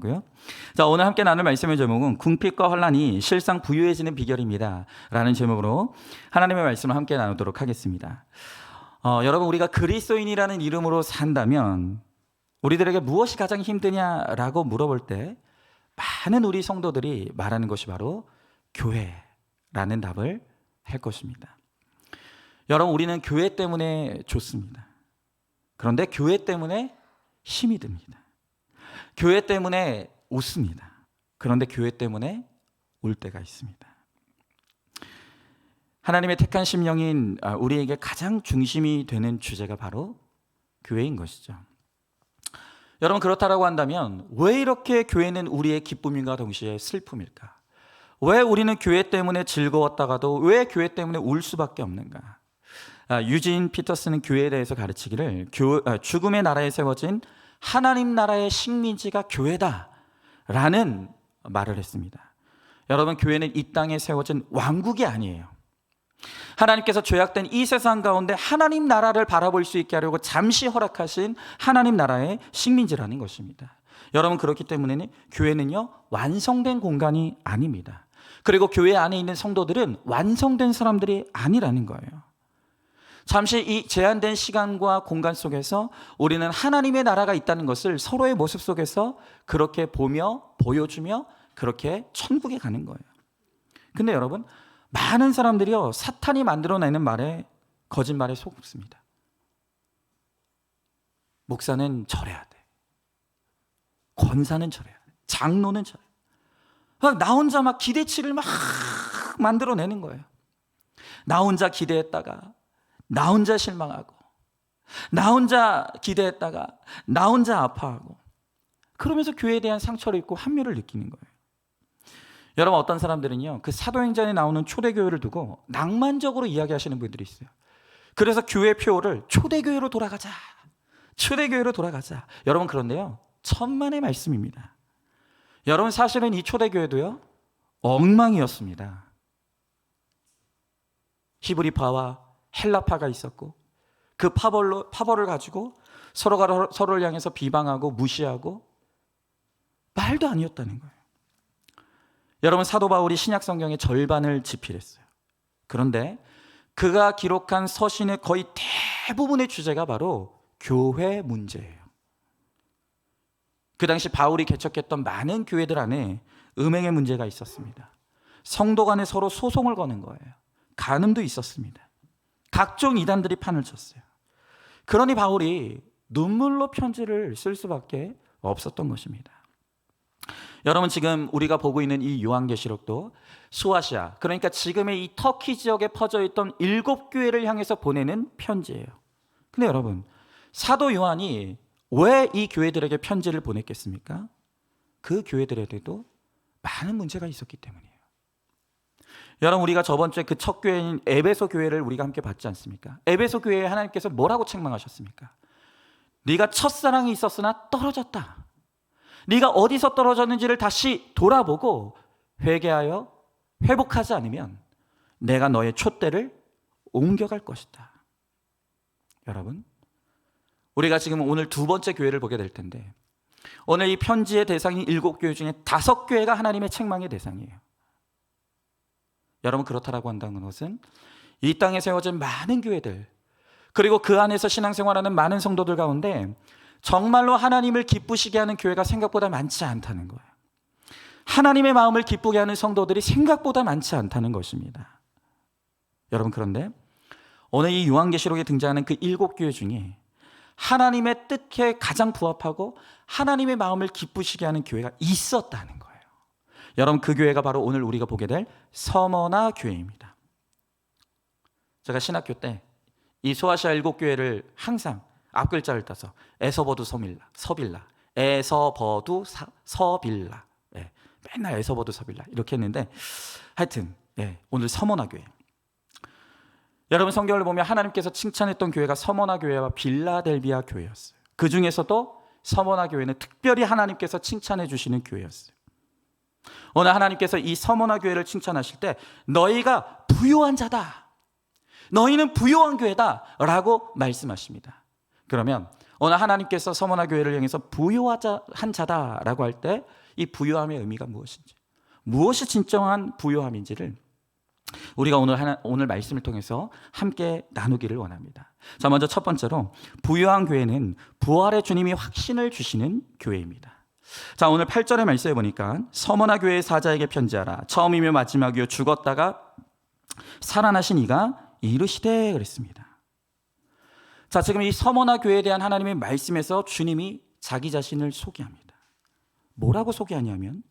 원하고요. 자, 오늘 함께 나눌 말씀의 제목은 궁핍과 환난이 실상 부유해지는 비결입니다 라는 제목으로 하나님의 말씀을 함께 나누도록 하겠습니다. 여러분, 우리가 그리스도인이라는 이름으로 산다면 우리들에게 무엇이 가장 힘드냐라고 물어볼 때 많은 우리 성도들이 말하는 것이 바로 교회라는 답을 할 것입니다. 여러분, 우리는 교회 때문에 좋습니다. 그런데 교회 때문에 힘이 듭니다. 교회 때문에 웃습니다. 그런데 교회 때문에 울 때가 있습니다. 하나님의 택한 심령인 우리에게 가장 중심이 되는 주제가 바로 교회인 것이죠. 여러분, 그렇다라고 한다면 왜 이렇게 교회는 우리의 기쁨인가 동시에 슬픔일까? 왜 우리는 교회 때문에 즐거웠다가도 왜 교회 때문에 울 수밖에 없는가? 유진 피터스는 교회에 대해서 가르치기를 죽음의 나라에 세워진 하나님 나라의 식민지가 교회다라는 말을 했습니다. 여러분, 교회는 이 땅에 세워진 왕국이 아니에요. 하나님께서 죄악된 이 세상 가운데 하나님 나라를 바라볼 수 있게 하려고 잠시 허락하신 하나님 나라의 식민지라는 것입니다. 여러분, 그렇기 때문에 교회는요, 완성된 공간이 아닙니다. 그리고 교회 안에 있는 성도들은 완성된 사람들이 아니라는 거예요. 잠시 이 제한된 시간과 공간 속에서 우리는 하나님의 나라가 있다는 것을 서로의 모습 속에서 그렇게 보며 보여주며 그렇게 천국에 가는 거예요. 근데 여러분, 많은 사람들이요, 사탄이 만들어내는 말에 거짓말에 속습니다. 목사는 절해야 돼. 권사는 절해야 돼. 장로는 절해야 돼. 나 혼자 막 기대치를 막 만들어내는 거예요. 나 혼자 기대했다가 나 혼자 실망하고, 나 혼자 기대했다가 나 혼자 아파하고, 그러면서 교회에 대한 상처를 입고 합류를 느끼는 거예요. 여러분, 어떤 사람들은요, 그 사도행전에 나오는 초대교회를 두고 낭만적으로 이야기하시는 분들이 있어요. 그래서 교회 표어를 초대교회로 돌아가자, 초대교회로 돌아가자. 여러분, 그런데요, 천만의 말씀입니다. 여러분, 사실은 이 초대교회도요, 엉망이었습니다. 히브리파와 헬라파가 있었고, 그 파벌을 가지고 서로가 서로를 향해서 비방하고 무시하고 말도 아니었다는 거예요. 여러분, 사도 바울이 신약 성경의 절반을 집필했어요. 그런데 그가 기록한 서신의 거의 대부분의 주제가 바로 교회 문제예요. 그 당시 바울이 개척했던 많은 교회들 안에 음행의 문제가 있었습니다. 성도 간에 서로 소송을 거는 거예요. 간음도 있었습니다. 각종 이단들이 판을 쳤어요. 그러니 바울이 눈물로 편지를 쓸 수밖에 없었던 것입니다. 여러분, 지금 우리가 보고 있는 이 요한계시록도 소아시아, 그러니까 지금의 이 터키 지역에 퍼져 있던 7교회를 향해서 보내는 편지예요. 근데 여러분, 사도 요한이 왜 이 교회들에게 편지를 보냈겠습니까? 그 교회들에게도 많은 문제가 있었기 때문이에요. 여러분, 우리가 저번 주에 그 첫 교회인 에베소 교회를 우리가 함께 봤지 않습니까? 에베소 교회에 하나님께서 뭐라고 책망하셨습니까? 네가 첫사랑이 있었으나 떨어졌다. 네가 어디서 떨어졌는지를 다시 돌아보고 회개하여 회복하지 않으면 내가 너의 촛대를 옮겨갈 것이다. 여러분, 우리가 지금 오늘 두 번째 교회를 보게 될 텐데, 오늘 이 편지의 대상인 7교회 중에 5교회가 하나님의 책망의 대상이에요. 여러분, 그렇다라고 한다는 것은 이 땅에 세워진 많은 교회들, 그리고 그 안에서 신앙생활하는 많은 성도들 가운데 정말로 하나님을 기쁘시게 하는 교회가 생각보다 많지 않다는 거예요. 하나님의 마음을 기쁘게 하는 성도들이 생각보다 많지 않다는 것입니다. 여러분, 그런데 오늘 이 요한계시록에 등장하는 그 7교회 중에 하나님의 뜻에 가장 부합하고 하나님의 마음을 기쁘시게 하는 교회가 있었다는 거예요. 여러분, 그 교회가 바로 오늘 우리가 보게 될 서머나 교회입니다. 제가 신학교 때 이 소아시아 7교회를 항상 앞글자를 따서 에서버두 서빌라, 에서버두 서빌라, 맨날 에서버두 서빌라 이렇게 했는데, 하여튼 오늘 서머나 교회. 여러분, 성경을 보면 하나님께서 칭찬했던 교회가 서머나 교회와 빌라델비아 교회였어요. 그 중에서도 서머나 교회는 특별히 하나님께서 칭찬해 주시는 교회였어요. 오늘 하나님께서 이 서머나 교회를 칭찬하실 때 너희가 부요한 자다, 너희는 부요한 교회다 라고 말씀하십니다. 그러면 오늘 하나님께서 서머나 교회를 향해서 부요한 자다라고 할 때 이 부요함의 의미가 무엇인지, 무엇이 진정한 부요함인지를 우리가 오늘 말씀을 통해서 함께 나누기를 원합니다. 자, 먼저 첫 번째로 부요한 교회는 부활의 주님이 확신을 주시는 교회입니다. 자, 오늘 8절의 말씀에 보니까 서머나 교회의 사자에게 편지하라. 처음이며 마지막이요 죽었다가 살아나신 이가 이르시되 그랬습니다. 자, 지금 이 서머나 교회에 대한 하나님의 말씀에서 주님이 자기 자신을 소개합니다. 뭐라고 소개하냐면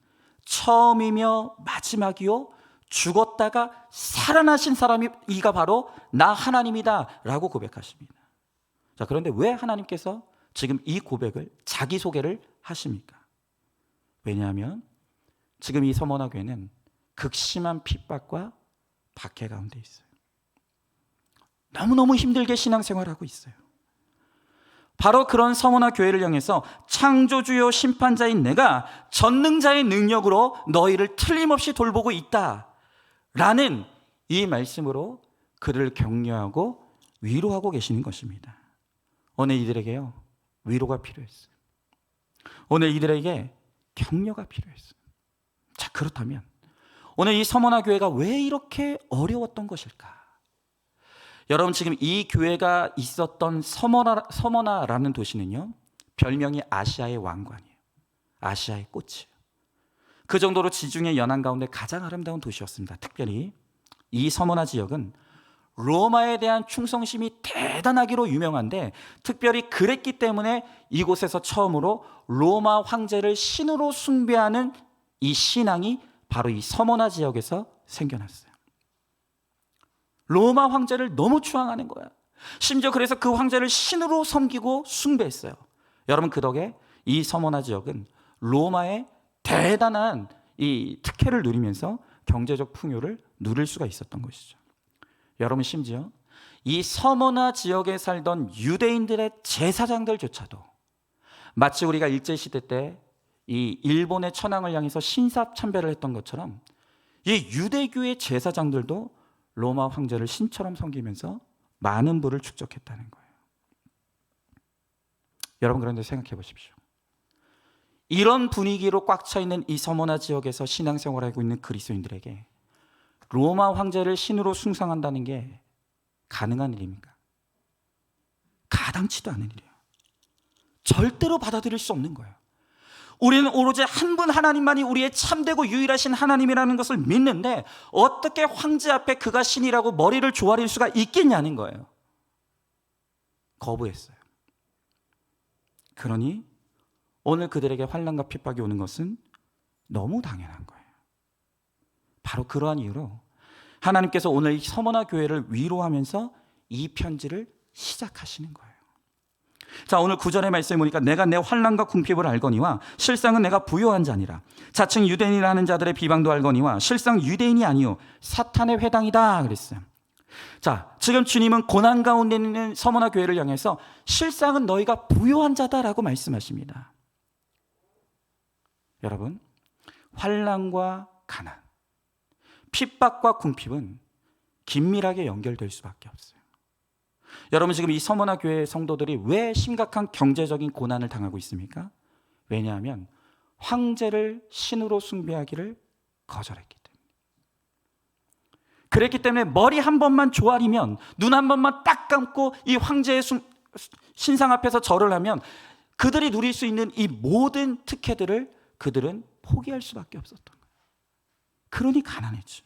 처음이며 마지막이요 죽었다가 살아나신 사람이 이가 바로 나 하나님이다 라고 고백하십니다. 자, 그런데 왜 하나님께서 지금 이 고백을, 자기소개를 하십니까? 왜냐하면 지금 이 서머나 교회는 극심한 핍박과 박해 가운데 있어요. 너무너무 힘들게 신앙생활하고 있어요. 바로 그런 서머나 교회를 향해서 창조주요 심판자인 내가 전능자의 능력으로 너희를 틀림없이 돌보고 있다라는 이 말씀으로 그를 격려하고 위로하고 계시는 것입니다. 오늘 이들에게요, 위로가 필요했어요. 오늘 이들에게 격려가 필요했어요. 자, 그렇다면 오늘 이 서머나 교회가 왜 이렇게 어려웠던 것일까? 여러분, 지금 이 교회가 있었던 서머나라는 도시는요, 별명이 아시아의 왕관이에요. 아시아의 꽃이에요. 그 정도로 지중해 연안 가운데 가장 아름다운 도시였습니다. 특별히 이 서머나 지역은 로마에 대한 충성심이 대단하기로 유명한데, 특별히 그랬기 때문에 이곳에서 처음으로 로마 황제를 신으로 숭배하는 이 신앙이 바로 이 서머나 지역에서 생겨났어요. 로마 황제를 너무 추앙하는 거야. 심지어 그래서 그 황제를 신으로 섬기고 숭배했어요. 여러분, 그 덕에 이 서머나 지역은 로마의 대단한 이 특혜를 누리면서 경제적 풍요를 누릴 수가 있었던 것이죠. 여러분, 심지어 이 서머나 지역에 살던 유대인들의 제사장들조차도 마치 우리가 일제시대 때 이 일본의 천황을 향해서 신사참배를 했던 것처럼 이 유대교의 제사장들도 로마 황제를 신처럼 섬기면서 많은 부를 축적했다는 거예요. 여러분, 그런데 생각해 보십시오. 이런 분위기로 꽉 차 있는 이 서머나 지역에서 신앙생활하고 있는 그리스도인들에게 로마 황제를 신으로 숭상한다는 게 가능한 일입니까? 가당치도 않은 일이에요. 절대로 받아들일 수 없는 거예요. 우리는 오로지 한 분 하나님만이 우리의 참되고 유일하신 하나님이라는 것을 믿는데 어떻게 황제 앞에 그가 신이라고 머리를 조아릴 수가 있겠냐는 거예요. 거부했어요. 그러니 오늘 그들에게 환난과 핍박이 오는 것은 너무 당연한 거예요. 바로 그러한 이유로 하나님께서 오늘 이 서머나 교회를 위로하면서 이 편지를 시작하시는 거예요. 자, 오늘 9절의 말씀에 보니까 내가 내 환난과 궁핍을 알거니와 실상은 내가 부요한 자니라. 자칭 유대인이라는 자들의 비방도 알거니와 실상 유대인이 아니요 사탄의 회당이다 그랬어요. 자, 지금 주님은 고난 가운데 있는 서머나 교회를 향해서 실상은 너희가 부요한 자다라고 말씀하십니다. 여러분, 환난과 가난, 핍박과 궁핍은 긴밀하게 연결될 수밖에 없어요. 여러분, 지금 이 서머나 교회 성도들이 왜 심각한 경제적인 고난을 당하고 있습니까? 왜냐하면 황제를 신으로 숭배하기를 거절했기 때문에. 그랬기 때문에 머리 한 번만 조아리면, 눈 한 번만 딱 감고 이 황제의 신상 앞에서 절을 하면 그들이 누릴 수 있는 이 모든 특혜들을 그들은 포기할 수밖에 없었던 거예요. 그러니 가난했죠.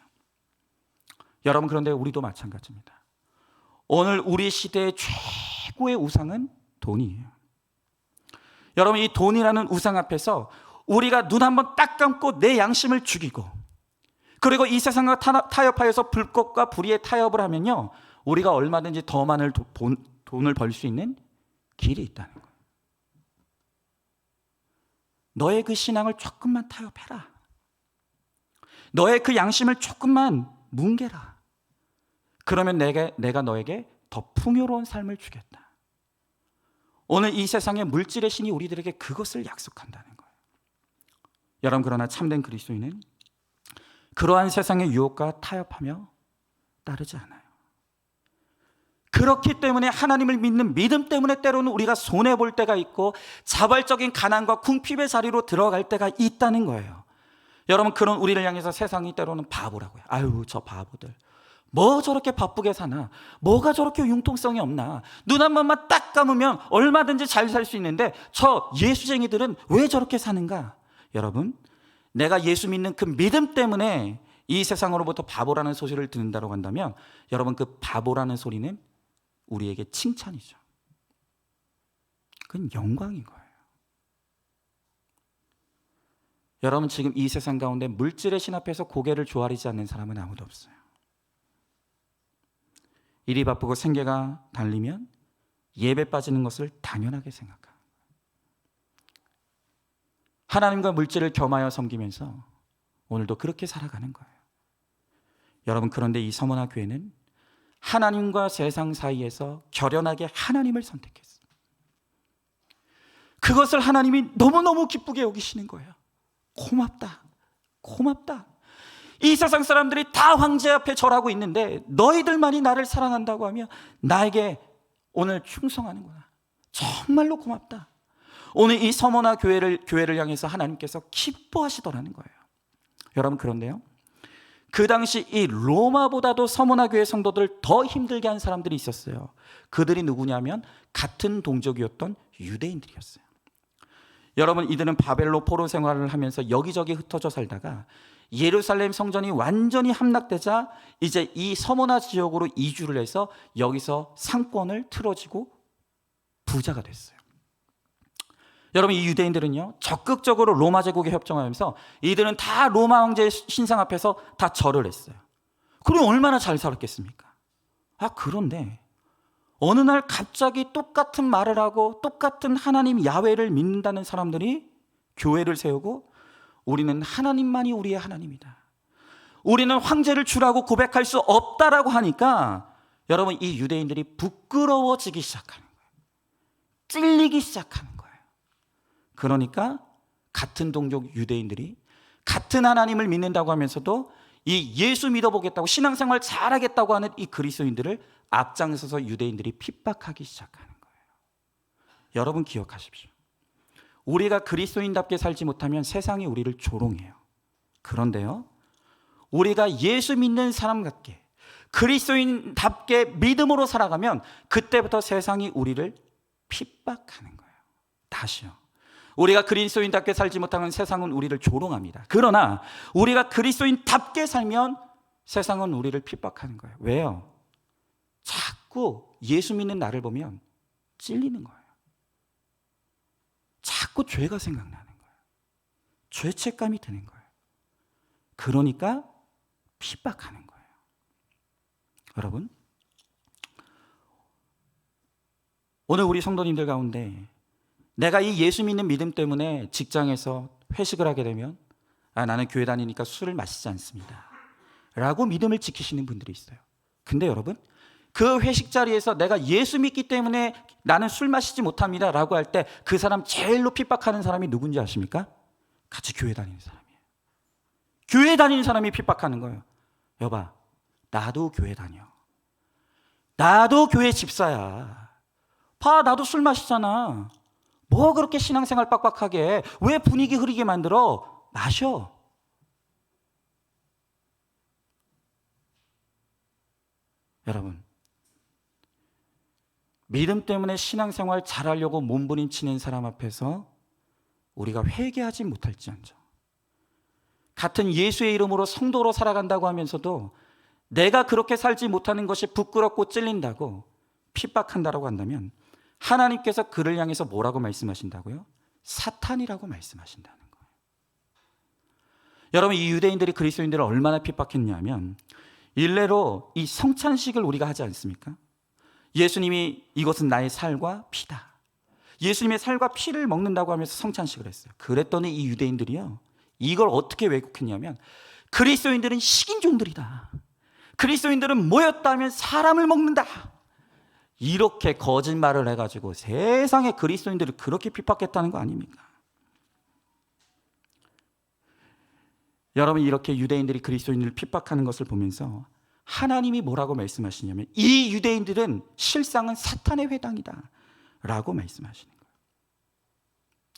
여러분, 그런데 우리도 마찬가지입니다. 오늘 우리 시대의 최고의 우상은 돈이에요. 여러분, 이 돈이라는 우상 앞에서 우리가 눈 한번 딱 감고 내 양심을 죽이고, 그리고 이 세상과 타협하여서 불꽃과 불의에 타협을 하면요, 우리가 얼마든지 더 많은 돈을 벌 수 있는 길이 있다는 거예요. 너의 그 신앙을 조금만 타협해라. 너의 그 양심을 조금만 뭉개라. 그러면 내가 너에게 더 풍요로운 삶을 주겠다. 오늘 이 세상의 물질의 신이 우리들에게 그것을 약속한다는 거예요. 여러분, 그러나 참된 그리스도인은 그러한 세상의 유혹과 타협하며 따르지 않아요. 그 그렇기 때문에 하나님을 믿는 믿음 때문에 때로는 우리가 손해볼 때가 있고 자발적인 가난과 궁핍의 자리로 들어갈 때가 있다는 거예요. 여러분, 그런 우리를 향해서 세상이 때로는 바보라고요. 아유, 저 바보들 뭐 저렇게 바쁘게 사나, 뭐가 저렇게 융통성이 없나, 눈 한 번만 딱 감으면 얼마든지 잘 살 수 있는데 저 예수쟁이들은 왜 저렇게 사는가. 여러분, 내가 예수 믿는 그 믿음 때문에 이 세상으로부터 바보라는 소리를 듣는다고 한다면 여러분, 그 바보라는 소리는 우리에게 칭찬이죠. 그건 영광인 거예요. 여러분, 지금 이 세상 가운데 물질의 신 앞에서 고개를 조아리지 않는 사람은 아무도 없어요. 일이 바쁘고 생계가 달리면 예배 빠지는 것을 당연하게 생각합니다. 하나님과 물질을 겸하여 섬기면서 오늘도 그렇게 살아가는 거예요. 여러분, 그런데 이 서머나 교회는 하나님과 세상 사이에서 결연하게 하나님을 선택했어요. 그것을 하나님이 너무너무 기쁘게 여기시는 거예요. 고맙다, 고맙다. 이 세상 사람들이 다 황제 앞에 절하고 있는데 너희들만이 나를 사랑한다고 하며 나에게 오늘 충성하는구나. 정말로 고맙다. 오늘 이 서머나 교회를 향해서 하나님께서 기뻐하시더라는 거예요. 여러분, 그런데요, 그 당시 이 로마보다도 서머나 교회 성도들 더 힘들게 한 사람들이 있었어요. 그들이 누구냐면 같은 동족이었던 유대인들이었어요. 여러분, 이들은 바벨로 포로 생활을 하면서 여기저기 흩어져 살다가 예루살렘 성전이 완전히 함락되자 이제 이 서머나 지역으로 이주를 해서 여기서 상권을 틀어지고 부자가 됐어요. 여러분, 이 유대인들은요, 적극적으로 로마 제국에 협정하면서 이들은 다 로마 황제의 신상 앞에서 다 절을 했어요. 그럼 얼마나 잘 살았겠습니까? 그런데 어느 날 갑자기 똑같은 말을 하고 똑같은 하나님 야훼를 믿는다는 사람들이 교회를 세우고 우리는 하나님만이 우리의 하나님이다, 우리는 황제를 주라고 고백할 수 없다라고 하니까 여러분, 이 유대인들이 부끄러워지기 시작하는 거예요. 찔리기 시작하는 거예요. 그러니까 같은 동족 유대인들이 같은 하나님을 믿는다고 하면서도 이 예수 믿어보겠다고 신앙생활 잘하겠다고 하는 이 그리스도인들을 앞장서서 유대인들이 핍박하기 시작하는 거예요. 여러분, 기억하십시오. 우리가 그리스도인답게 살지 못하면 세상이 우리를 조롱해요. 그런데요, 우리가 예수 믿는 사람 같게 그리스도인답게 믿음으로 살아가면 그때부터 세상이 우리를 핍박하는 거예요. 다시요, 우리가 그리스도인답게 살지 못하면 세상은 우리를 조롱합니다. 그러나 우리가 그리스도인답게 살면 세상은 우리를 핍박하는 거예요. 왜요? 자꾸 예수 믿는 나를 보면 찔리는 거예요. 자꾸 죄가 생각나는 거예요. 죄책감이 드는 거예요. 그러니까 핍박하는 거예요. 여러분, 오늘 우리 성도님들 가운데 내가 이 예수 믿는 믿음 때문에 직장에서 회식을 하게 되면 나는 교회 다니니까 술을 마시지 않습니다 라고 믿음을 지키시는 분들이 있어요. 근데 여러분, 그 회식 자리에서 내가 예수 믿기 때문에 나는 술 마시지 못합니다 라고 할 때 그 사람 제일로 핍박하는 사람이 누군지 아십니까? 같이 교회 다니는 사람이에요. 교회 다니는 사람이 핍박하는 거예요. 여봐, 나도 교회 다녀. 나도 교회 집사야. 봐, 나도 술 마시잖아. 뭐 그렇게 신앙생활 빡빡하게 해? 왜 분위기 흐리게 만들어? 마셔. 여러분, 믿음 때문에 신앙생활 잘하려고 몸부림치는 사람 앞에서 우리가 회개하지 못할지언정, 같은 예수의 이름으로 성도로 살아간다고 하면서도 내가 그렇게 살지 못하는 것이 부끄럽고 찔린다고 핍박한다고 한다면 하나님께서 그를 향해서 뭐라고 말씀하신다고요? 사탄이라고 말씀하신다는 거예요. 여러분, 이 유대인들이 그리스도인들을 얼마나 핍박했냐면 일례로 이 성찬식을 우리가 하지 않습니까? 예수님이 이것은 나의 살과 피다, 예수님의 살과 피를 먹는다고 하면서 성찬식을 했어요. 그랬더니 이 유대인들이요, 이걸 어떻게 왜곡했냐면 그리스도인들은 식인종들이다, 그리스도인들은 모였다 하면 사람을 먹는다, 이렇게 거짓말을 해가지고 세상에 그리스도인들을 그렇게 핍박했다는 거 아닙니까? 여러분, 이렇게 유대인들이 그리스도인들을 핍박하는 것을 보면서 하나님이 뭐라고 말씀하시냐면 이 유대인들은 실상은 사탄의 회당이다 라고 말씀하시는 거예요.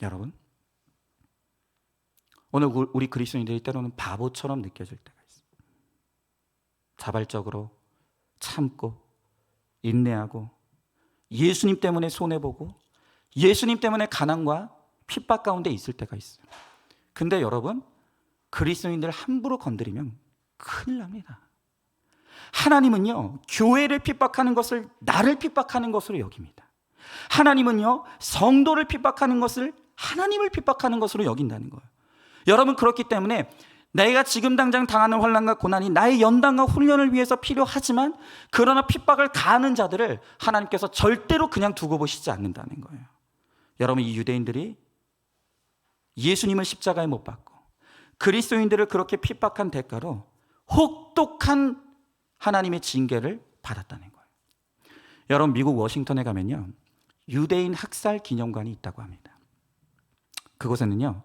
여러분, 오늘 우리 그리스도인들이 때로는 바보처럼 느껴질 때가 있어요. 자발적으로 참고 인내하고 예수님 때문에 손해보고 예수님 때문에 가난과 핍박 가운데 있을 때가 있어요. 근데 여러분, 그리스도인들 함부로 건드리면 큰일 납니다. 하나님은요, 교회를 핍박하는 것을 나를 핍박하는 것으로 여깁니다. 하나님은요, 성도를 핍박하는 것을 하나님을 핍박하는 것으로 여긴다는 거예요. 여러분, 그렇기 때문에 내가 지금 당장 당하는 환난과 고난이 나의 연단과 훈련을 위해서 필요하지만 그러나 핍박을 가하는 자들을 하나님께서 절대로 그냥 두고 보시지 않는다는 거예요. 여러분, 이 유대인들이 예수님을 십자가에 못 박고 그리스도인들을 그렇게 핍박한 대가로 혹독한 하나님의 징계를 받았다는 거예요. 여러분, 미국 워싱턴에 가면요, 유대인 학살 기념관이 있다고 합니다. 그곳에는요,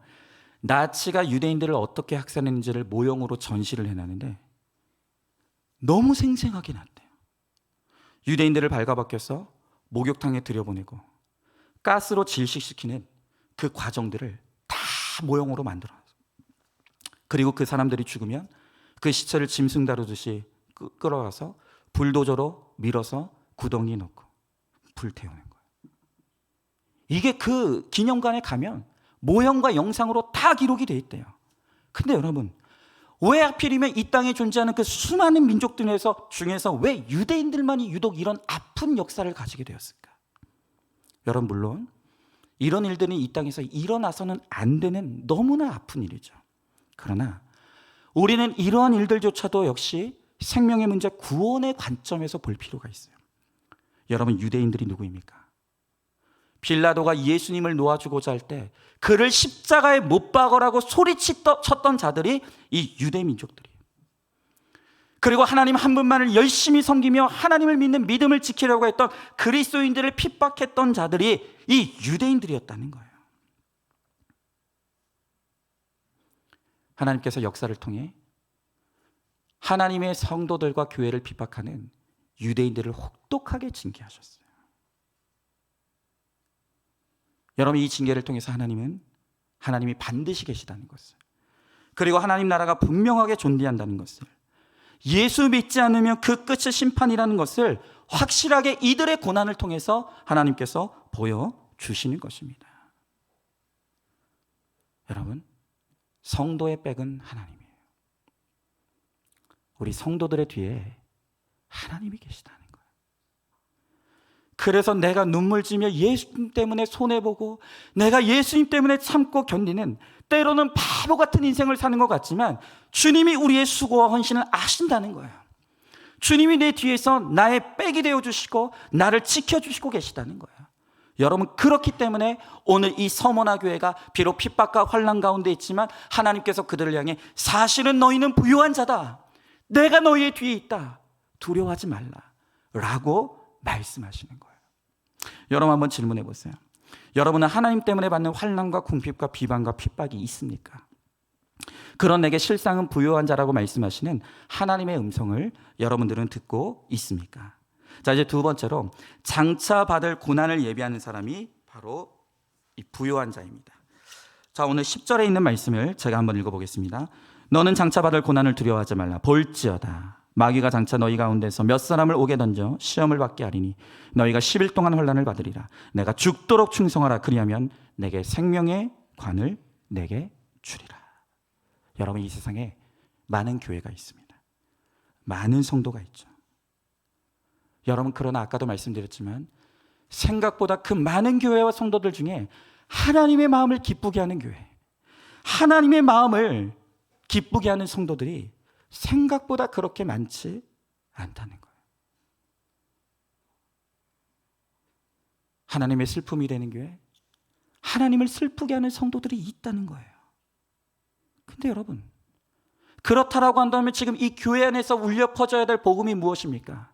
나치가 유대인들을 어떻게 학살했는지를 모형으로 전시를 해놨는데 너무 생생하게 났대요. 유대인들을 발가벗겨서 목욕탕에 들여보내고 가스로 질식시키는 그 과정들을 다 모형으로 만들어놨어요. 그리고 그 사람들이 죽으면 그 시체를 짐승 다루듯이 끌어와서 불도저로 밀어서 구덩이에 넣고 불태우는 거예요. 이게 그 기념관에 가면 모형과 영상으로 다 기록이 돼 있대요. 근데 여러분, 왜 하필이면 이 땅에 존재하는 그 수많은 민족들 중에서 왜 유대인들만이 유독 이런 아픈 역사를 가지게 되었을까? 여러분, 물론 이런 일들은 이 땅에서 일어나서는 안 되는 너무나 아픈 일이죠. 그러나 우리는 이러한 일들조차도 역시 생명의 문제, 구원의 관점에서 볼 필요가 있어요. 여러분, 유대인들이 누구입니까? 빌라도가 예수님을 놓아주고자 할 때 그를 십자가에 못 박으라고 소리쳤던 자들이 이 유대 민족들이에요. 그리고 하나님 한 분만을 열심히 섬기며 하나님을 믿는 믿음을 지키려고 했던 그리스도인들을 핍박했던 자들이 이 유대인들이었다는 거예요. 하나님께서 역사를 통해 하나님의 성도들과 교회를 핍박하는 유대인들을 혹독하게 징계하셨어요. 여러분, 이 징계를 통해서 하나님이 반드시 계시다는 것을, 그리고 하나님 나라가 분명하게 존재한다는 것을, 예수 믿지 않으면 그 끝이 심판이라는 것을 확실하게 이들의 고난을 통해서 하나님께서 보여주시는 것입니다. 여러분, 성도의 백은 하나님이에요. 우리 성도들의 뒤에 하나님이 계시다는 거예요. 그래서 내가 눈물 지며 예수님 때문에 손해보고 내가 예수님 때문에 참고 견디는, 때로는 바보 같은 인생을 사는 것 같지만 주님이 우리의 수고와 헌신을 아신다는 거예요. 주님이 내 뒤에서 나의 백이 되어주시고 나를 지켜주시고 계시다는 거예요. 여러분, 그렇기 때문에 오늘 이 서머나 교회가 비록 핍박과 환난 가운데 있지만 하나님께서 그들을 향해 사실은 너희는 부유한 자다, 내가 너희의 뒤에 있다, 두려워하지 말라 라고 말씀하시는 거예요. 여러분, 한번 질문해 보세요. 여러분은 하나님 때문에 받는 환난과 궁핍과 비방과 핍박이 있습니까? 그런 내게 실상은 부유한 자라고 말씀하시는 하나님의 음성을 여러분들은 듣고 있습니까? 자, 이제 두 번째로 장차 받을 고난을 예비하는 사람이 바로 이 부유한 자입니다. 자, 오늘 10절에 있는 말씀을 제가 한번 읽어보겠습니다. 너는 장차 받을 고난을 두려워하지 말라. 볼지어다 마귀가 장차 너희 가운데서 몇 사람을 오게 던져 시험을 받게 하리니 너희가 10일 동안 환난을 받으리라. 내가 죽도록 충성하라. 그리하면 내게 생명의 관을 내게 주리라. 여러분, 이 세상에 많은 교회가 있습니다. 많은 성도가 있죠. 여러분, 그러나 아까도 말씀드렸지만 생각보다 그 많은 교회와 성도들 중에 하나님의 마음을 기쁘게 하는 교회, 하나님의 마음을 기쁘게 하는 성도들이 생각보다 그렇게 많지 않다는 거예요. 하나님의 슬픔이 되는 교회, 하나님을 슬프게 하는 성도들이 있다는 거예요. 근데 여러분, 그렇다라고 한다면 지금 이 교회 안에서 울려 퍼져야 될 복음이 무엇입니까?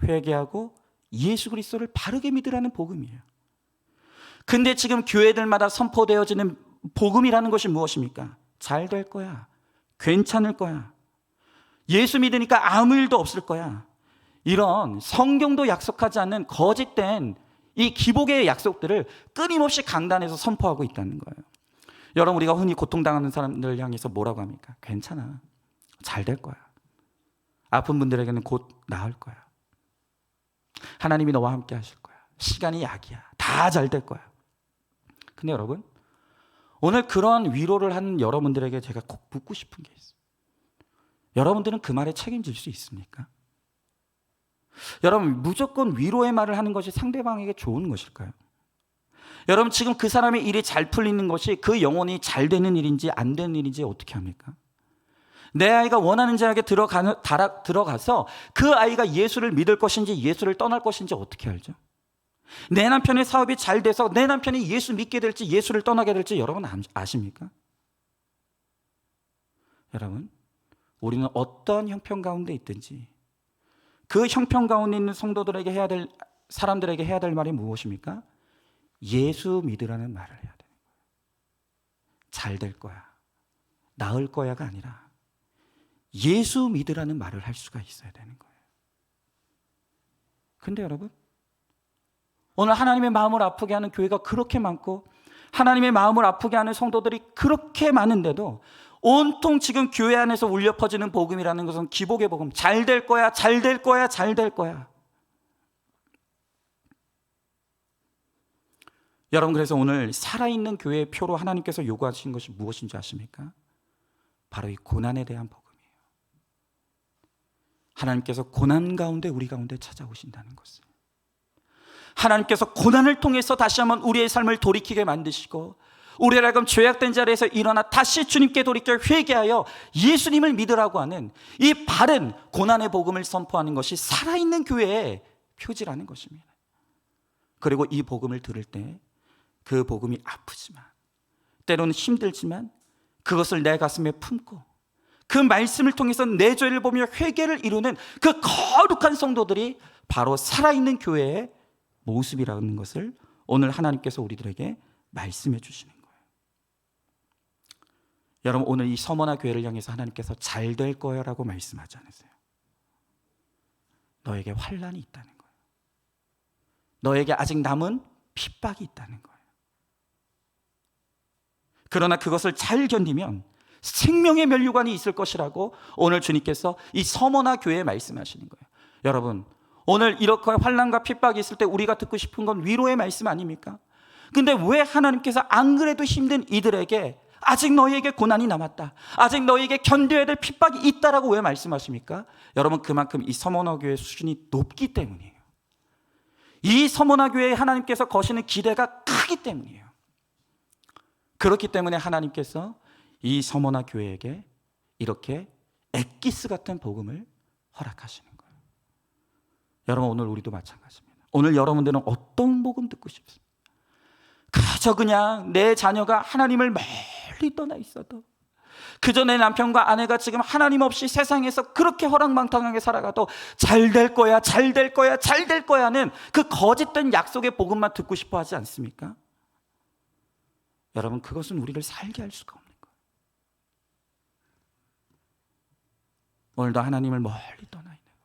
회개하고 예수 그리스도를 바르게 믿으라는 복음이에요. 근데 지금 교회들마다 선포되어지는 복음이라는 것이 무엇입니까? 잘 될 거야, 괜찮을 거야, 예수 믿으니까 아무 일도 없을 거야. 이런 성경도 약속하지 않는 거짓된 이 기복의 약속들을 끊임없이 강단에서 선포하고 있다는 거예요. 여러분, 우리가 흔히 고통당하는 사람들 향해서 뭐라고 합니까? 괜찮아, 잘 될 거야. 아픈 분들에게는 곧 나을 거야. 하나님이 너와 함께 하실 거야. 시간이 약이야. 다 잘 될 거야. 근데 여러분, 오늘 그런 위로를 한 여러분들에게 제가 꼭 묻고 싶은 게 있어요. 여러분들은 그 말에 책임질 수 있습니까? 여러분, 무조건 위로의 말을 하는 것이 상대방에게 좋은 것일까요? 여러분, 지금 그 사람의 일이 잘 풀리는 것이 그 영혼이 잘 되는 일인지 안 되는 일인지 어떻게 합니까? 내 아이가 원하는 대학에 들어가서 그 아이가 예수를 믿을 것인지 예수를 떠날 것인지 어떻게 알죠? 내 남편의 사업이 잘 돼서 내 남편이 예수 믿게 될지 예수를 떠나게 될지 여러분 아십니까? 여러분, 우리는 어떠한 형편 가운데 있든지 그 형편 가운데 있는 성도들에게 사람들에게 해야 될 말이 무엇입니까? 예수 믿으라는 말을 해야 되는 거예요. 잘 될 거야, 나을 거야가 아니라 예수 믿으라는 말을 할 수가 있어야 되는 거예요. 근데 여러분, 오늘 하나님의 마음을 아프게 하는 교회가 그렇게 많고 하나님의 마음을 아프게 하는 성도들이 그렇게 많은데도 온통 지금 교회 안에서 울려 퍼지는 복음이라는 것은 기복의 복음, 잘 될 거야, 잘 될 거야, 잘 될 거야. 여러분, 그래서 오늘 살아있는 교회의 표로 하나님께서 요구하신 것이 무엇인지 아십니까? 바로 이 고난에 대한 복음이에요. 하나님께서 고난 가운데 우리 가운데 찾아오신다는 것을, 하나님께서 고난을 통해서 다시 한번 우리의 삶을 돌이키게 만드시고 우리를 하여금 죄악된 자리에서 일어나 다시 주님께 돌이켜 회개하여 예수님을 믿으라고 하는 이 바른 고난의 복음을 선포하는 것이 살아있는 교회의 표지라는 것입니다. 그리고 이 복음을 들을 때 그 복음이 아프지만, 때로는 힘들지만 그것을 내 가슴에 품고 그 말씀을 통해서 내 죄를 보며 회개를 이루는 그 거룩한 성도들이 바로 살아있는 교회의 모습이라는 것을 오늘 하나님께서 우리들에게 말씀해 주시는 거예요. 여러분, 오늘 이 서머나 교회를 향해서 하나님께서 잘 될 거야 라고 말씀하지 않으세요? 너에게 환난이 있다는 거예요. 너에게 아직 남은 핍박이 있다는 거예요. 그러나 그것을 잘 견디면 생명의 면류관이 있을 것이라고 오늘 주님께서 이 서머나 교회에 말씀하시는 거예요. 여러분, 오늘 이렇게 환난과 핍박이 있을 때 우리가 듣고 싶은 건 위로의 말씀 아닙니까? 근데 왜 하나님께서 안 그래도 힘든 이들에게 아직 너희에게 고난이 남았다, 아직 너희에게 견뎌야 될 핍박이 있다라고 왜 말씀하십니까? 여러분, 그만큼 이 서머나 교회의 수준이 높기 때문이에요. 이 서머나 교회에 하나님께서 거시는 기대가 크기 때문이에요. 그렇기 때문에 하나님께서 이 서머나 교회에게 이렇게 엑기스 같은 복음을 허락하시는 거예요. 여러분, 오늘 우리도 마찬가지입니다. 오늘 여러분들은 어떤 복음 듣고 싶습니까? 그저 그냥 내 자녀가 하나님을 멀리 떠나 있어도, 그저 내 남편과 아내가 지금 하나님 없이 세상에서 그렇게 허랑방탕하게 살아가도 잘 될 거야, 잘 될 거야, 잘 될 거야는 그 거짓된 약속의 복음만 듣고 싶어 하지 않습니까? 여러분, 그것은 우리를 살게 할 수가 없는 거예요. 오늘도 하나님을 멀리 떠나 있는 거예요.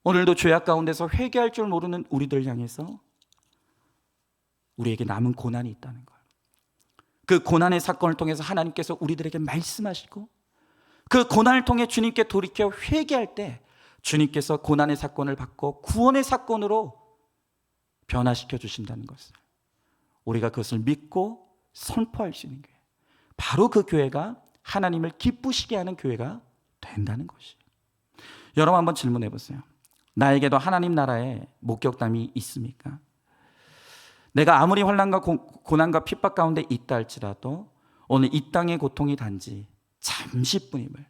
오늘도 죄악 가운데서 회개할 줄 모르는 우리들 향해서 우리에게 남은 고난이 있다는 거예요. 그 고난의 사건을 통해서 하나님께서 우리들에게 말씀하시고 그 고난을 통해 주님께 돌이켜 회개할 때 주님께서 고난의 사건을 바꿔 구원의 사건으로 변화시켜 주신다는 것을 우리가 그것을 믿고 선포할 수 있는 교회, 바로 그 교회가 하나님을 기쁘시게 하는 교회가 된다는 것이에요. 여러분, 한번 질문해 보세요. 나에게도 하나님 나라에 목격담이 있습니까? 내가 아무리 환난과 고난과 핍박 가운데 있다 할지라도 오늘 이 땅의 고통이 단지 잠시뿐임을,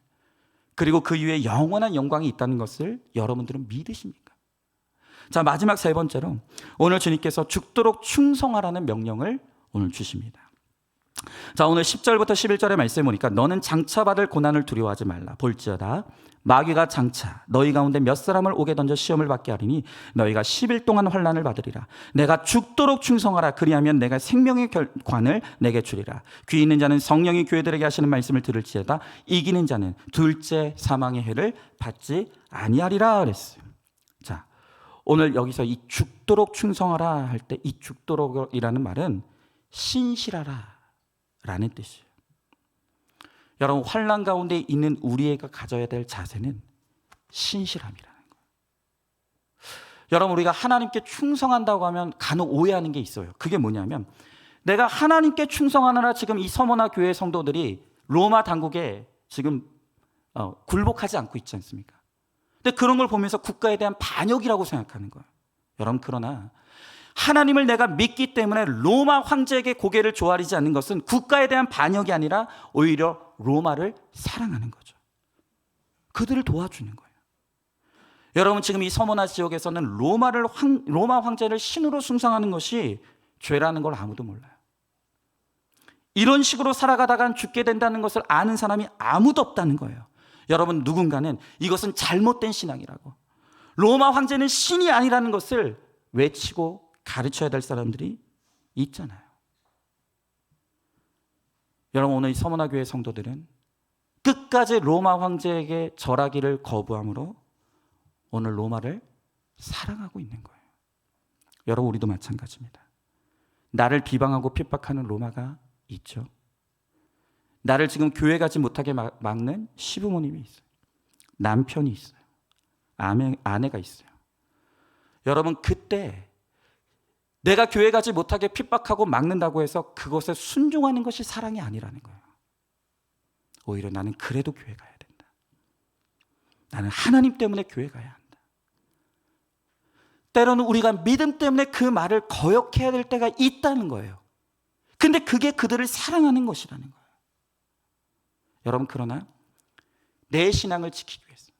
그리고 그 이후에 영원한 영광이 있다는 것을 여러분들은 믿으십니까? 자, 마지막 세 번째로 오늘 주님께서 죽도록 충성하라는 명령을 오늘 주십니다. 자, 오늘 10절부터 11절의 말씀에 보니까 너는 장차 받을 고난을 두려워하지 말라. 볼지어다 마귀가 장차 너희 가운데 몇 사람을 옥에 던져 시험을 받게 하리니 너희가 10일 동안 환난을 받으리라. 내가 죽도록 충성하라. 그리하면 내가 생명의 관을 내게 주리라. 귀 있는 자는 성령이 교회들에게 하시는 말씀을 들을지어다 이기는 자는 둘째 사망의 해를 받지 아니하리라 그랬어요. 자, 오늘 여기서 이 죽도록 충성하라 할 때 이 죽도록이라는 말은 신실하라 라는 뜻이에요. 여러분, 환난 가운데 있는 우리가 가져야 될 자세는 신실함이라는 거예요. 여러분, 우리가 하나님께 충성한다고 하면 간혹 오해하는 게 있어요. 그게 뭐냐면 내가 하나님께 충성하느라 지금 이 서머나 교회 성도들이 로마 당국에 지금 굴복하지 않고 있지 않습니까? 근데 그런 걸 보면서 국가에 대한 반역이라고 생각하는 거예요. 여러분, 그러나 하나님을 내가 믿기 때문에 로마 황제에게 고개를 조아리지 않는 것은 국가에 대한 반역이 아니라 오히려 로마를 사랑하는 거죠. 그들을 도와주는 거예요. 여러분, 지금 이 서머나 지역에서는 로마 황제를 신으로 숭상하는 것이 죄라는 걸 아무도 몰라요. 이런 식으로 살아가다간 죽게 된다는 것을 아는 사람이 아무도 없다는 거예요. 여러분, 누군가는 이것은 잘못된 신앙이라고, 로마 황제는 신이 아니라는 것을 외치고 가르쳐야 될 사람들이 있잖아요. 여러분, 오늘 이 서머나 교회 성도들은 끝까지 로마 황제에게 절하기를 거부함으로 오늘 로마를 사랑하고 있는 거예요. 여러분, 우리도 마찬가지입니다. 나를 비방하고 핍박하는 로마가 있죠. 나를 지금 교회 가지 못하게 막는 시부모님이 있어요. 남편이 있어요. 아내가 있어요. 여러분, 그때 내가 교회 가지 못하게 핍박하고 막는다고 해서 그것에 순종하는 것이 사랑이 아니라는 거예요. 오히려 나는 그래도 교회 가야 된다. 나는 하나님 때문에 교회 가야 한다. 때로는 우리가 믿음 때문에 그 말을 거역해야 될 때가 있다는 거예요. 근데 그게 그들을 사랑하는 것이라는 거예요. 여러분, 그러나 내 신앙을 지키기 위해서,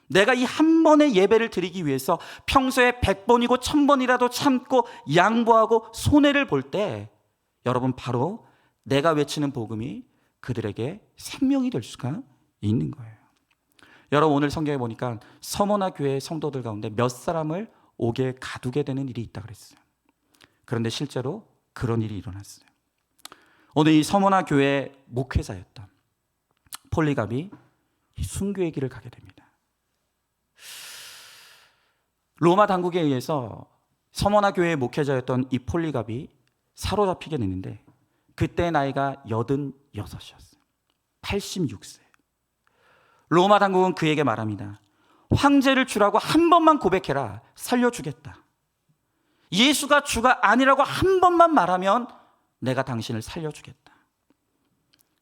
내가 이 한 번의 예배를 드리기 위해서 평소에 100번이고 1000번이라도 참고 양보하고 손해를 볼 때, 여러분, 바로 내가 외치는 복음이 그들에게 생명이 될 수가 있는 거예요. 여러분, 오늘 성경에 보니까 서머나 교회 성도들 가운데 몇 사람을 옥에 가두게 되는 일이 있다고 그랬어요. 그런데 실제로 그런 일이 일어났어요. 오늘 이 서머나 교회 목회자였던 폴리갑이 순교의 길을 가게 됩니다. 로마 당국에 의해서 서머나 교회의 목회자였던 이 폴리갑이 사로잡히게 되는데 그때 나이가 86이었어요. 86세. 로마 당국은 그에게 말합니다. 황제를 주라고 한 번만 고백해라. 살려주겠다. 예수가 주가 아니라고 한 번만 말하면 내가 당신을 살려주겠다.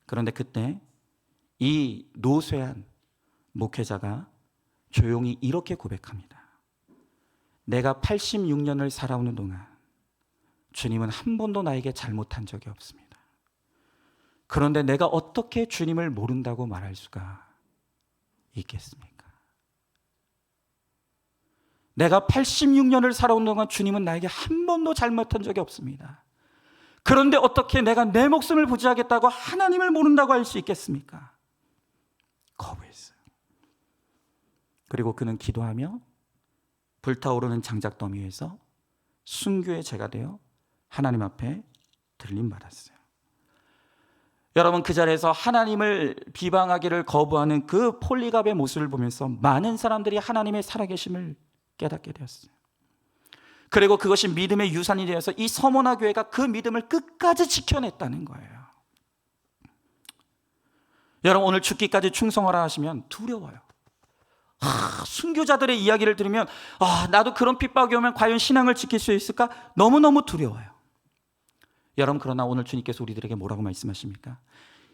그런데 그때 이 노쇠한 목회자가 조용히 이렇게 고백합니다. 내가 86년을 살아오는 동안 주님은 한 번도 나에게 잘못한 적이 없습니다. 그런데 내가 어떻게 주님을 모른다고 말할 수가 있겠습니까? 내가 86년을 살아온 동안 주님은 나에게 한 번도 잘못한 적이 없습니다. 그런데 어떻게 내가 내 목숨을 부지하겠다고 하나님을 모른다고 할 수 있겠습니까? 거부했어요. 그리고 그는 기도하며 불타오르는 장작더미에서 순교의 제가 되어 하나님 앞에 들림받았어요. 여러분, 그 자리에서 하나님을 비방하기를 거부하는 그 폴리갑의 모습을 보면서 많은 사람들이 하나님의 살아계심을 깨닫게 되었어요. 그리고 그것이 믿음의 유산이 되어서 이 서머나 교회가 그 믿음을 끝까지 지켜냈다는 거예요. 여러분, 오늘 죽기까지 충성하라 하시면 두려워요. 순교자들의 이야기를 들으면 나도 그런 핍박이 오면 과연 신앙을 지킬 수 있을까? 너무너무 두려워요. 여러분, 그러나 오늘 주님께서 우리들에게 뭐라고 말씀하십니까?